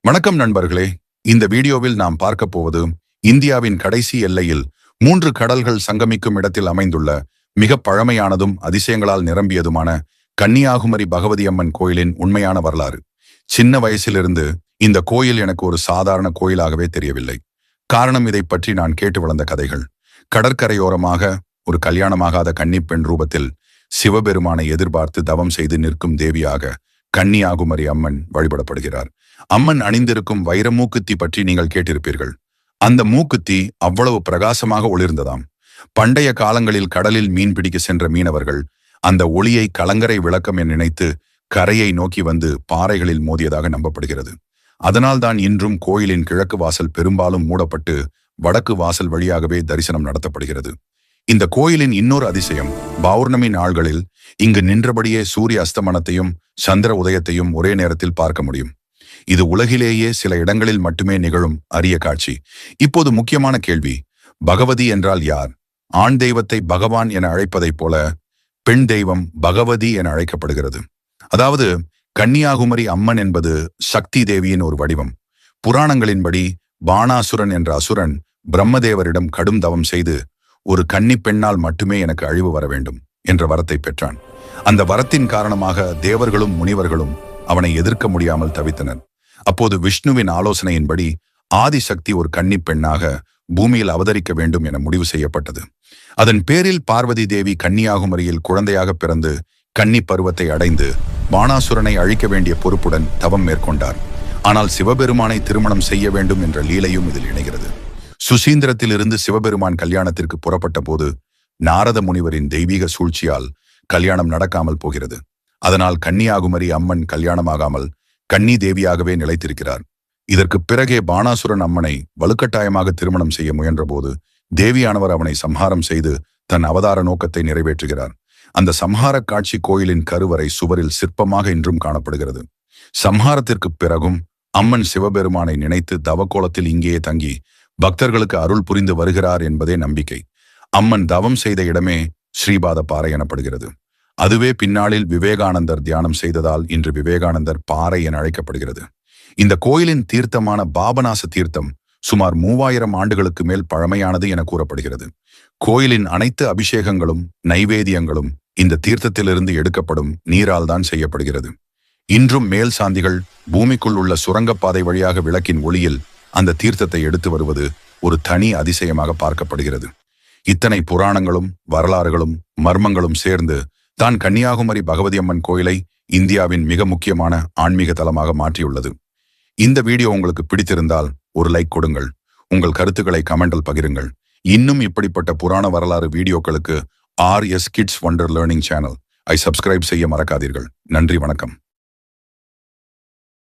வணக்கம் நண்பர்களே. இந்த வீடியோவில் நாம் பார்க்க போவது இந்தியாவின் கடைசி எல்லையில் 3 கடல்கள் சங்கமிக்கும் இடத்தில் அமைந்துள்ள மிக பழமையானதும் அதிசயங்களால் நிரம்பியதுமான கன்னியாகுமரி பகவதி அம்மன் கோயிலின் உண்மையான வரலாறு. சின்ன வயசிலிருந்து இந்த கோயில் எனக்கு ஒரு சாதாரண கோயிலாகவே தெரியவில்லை. காரணம், இதை பற்றி நான் கேட்டு வளர்ந்த கதைகள். கடற்கரையோரமாக ஒரு கல்யாணமாகாத கன்னிப்பெண் ரூபத்தில் சிவபெருமானை எதிர்பார்த்து தவம் செய்து நிற்கும் தேவியாக கன்னியாகுமரி அம்மன் வழிபடப்படுகிறார். அம்மன் அணிந்திருக்கும் வைர மூக்குத்தி பற்றி நீங்கள் கேட்டிருப்பீர்கள். அந்த மூக்குத்தி அவ்வளவு பிரகாசமாக ஒளிர்ந்ததாம். பண்டைய காலங்களில் கடலில் மீன் பிடிக்க சென்ற மீனவர்கள் அந்த ஒளியை கலங்கரை விளக்கம் என நினைத்து கரையை நோக்கி வந்து பாறைகளில் மோதியதாக நம்பப்படுகிறது. அதனால்தான் இன்றும் கோயிலின் கிழக்கு வாசல் பெரும்பாலும் மூடப்பட்டு வடக்கு வாசல் வழியாகவே தரிசனம் நடத்தப்படுகிறது. இந்த கோயிலின் இன்னொரு அதிசயம், பௌர்ணமி நாள்களில் இங்கு நின்றபடியே சூரிய அஸ்தமனத்தையும் சந்திர உதயத்தையும் ஒரே நேரத்தில் பார்க்க முடியும். இது உலகிலேயே சில இடங்களில் மட்டுமே நிகழும் அரிய காட்சி. இப்போது முக்கியமான கேள்வி, பகவதி என்றால் யார்? ஆண் தெய்வத்தை பகவான் என அழைப்பதைப் போல பெண் தெய்வம் பகவதி என அழைக்கப்படுகிறது. அதாவது கன்னியாகுமரி அம்மன் என்பது சக்தி தேவியின் ஒரு வடிவம். புராணங்களின்படி பாணாசுரன் என்ற அசுரன் பிரம்மதேவரிடம் கடும் தவம் செய்து ஒரு கன்னி பெண்ணால் மட்டுமே எனக்கு அழிவு வர வேண்டும் என்ற வரத்தை பெற்றான். அந்த வரத்தின் காரணமாக தேவர்களும் முனிவர்களும் அவனை எதிர்க்க முடியாமல் தவித்தனர். அப்போது விஷ்ணுவின் ஆலோசனையின்படி ஆதிசக்தி ஒரு கன்னி பெண்ணாக பூமியில் அவதரிக்க வேண்டும் என முடிவு செய்யப்பட்டது. அதன் பேரில் பார்வதி தேவி கன்னியாகுமரியில் குழந்தையாக பிறந்து கன்னி பருவத்தை அடைந்து பாணாசுரனை அழிக்க வேண்டிய பொறுப்புடன் தவம் மேற்கொண்டார். ஆனால் சிவபெருமானை திருமணம் செய்ய வேண்டும் என்ற லீலையும் இதில் இணைகிறது. சுசீந்திரத்திலிருந்து சிவபெருமான் கல்யாணத்திற்கு புறப்பட்ட போது நாரத முனிவரின் தெய்வீக சூழ்ச்சியால் கல்யாணம் நடக்காமல் போகிறது. அதனால் கன்னியாகுமரி அம்மன் கல்யாணமாகாமல் கன்னி தேவியாகவே நிலைத்திருக்கிறார். இதற்கு பிறகே பாணாசுரன் அம்மனை வலுக்கட்டாயமாக திருமணம் செய்ய முயன்றபோது தேவியானவர் அவனை சம்ஹாரம் செய்து தன் அவதார நோக்கத்தை நிறைவேற்றுகிறார். அந்த சம்ஹார காட்சி கோயிலின் கருவறை சுவரில் சிற்பமாக இன்றும் காணப்படுகிறது. சம்ஹாரத்திற்கு பிறகும் அம்மன் சிவபெருமானை நினைத்து தவக்கோலத்தில் இங்கேயே தங்கி பக்தர்களுக்கு அருள் புரிந்து வருகிறார் என்பதே நம்பிக்கை. அம்மன் தவம் செய்த இடமே ஸ்ரீபாத பாறை எனப்படுகிறது. அதுவே பின்னாளில் விவேகானந்தர் தியானம் செய்ததால் இன்று விவேகானந்தர் பாறை என அழைக்கப்படுகிறது. இந்த கோயிலின் தீர்த்தமான பாபநாச தீர்த்தம் சுமார் 3000 ஆண்டுகளுக்கு மேல் பழமையானது என கூறப்படுகிறது. கோயிலின் அனைத்து அபிஷேகங்களும் நைவேத்தியங்களும் இந்த தீர்த்தத்திலிருந்து எடுக்கப்படும் நீரால் தான் செய்யப்படுகிறது. இன்றும் மேல் சாந்திகள் பூமிக்குள் உள்ள சுரங்கப்பாதை வழியாக விளக்கின் ஒளியில் அந்த தீர்த்தத்தை எடுத்து வருவது ஒரு தனி அதிசயமாக பார்க்கப்படுகிறது. இத்தனை புராணங்களும் வரலாறுகளும் மர்மங்களும் சேர்ந்து தான் கன்னியாகுமரி பகவதி அம்மன் கோயிலை இந்தியாவின் மிக முக்கியமான ஆன்மீக தலமாக மாற்றியுள்ளது. இந்த வீடியோ உங்களுக்கு பிடித்திருந்தால் ஒரு லைக் கொடுங்கள். உங்கள் கருத்துக்களை கமெண்டில் பகிருங்கள். இன்னும் இப்படிப்பட்ட புராண வரலாறு வீடியோக்களுக்கு RS Kids Wonder Learning channel subscribe செய்ய மறக்காதீர்கள். நன்றி, வணக்கம்.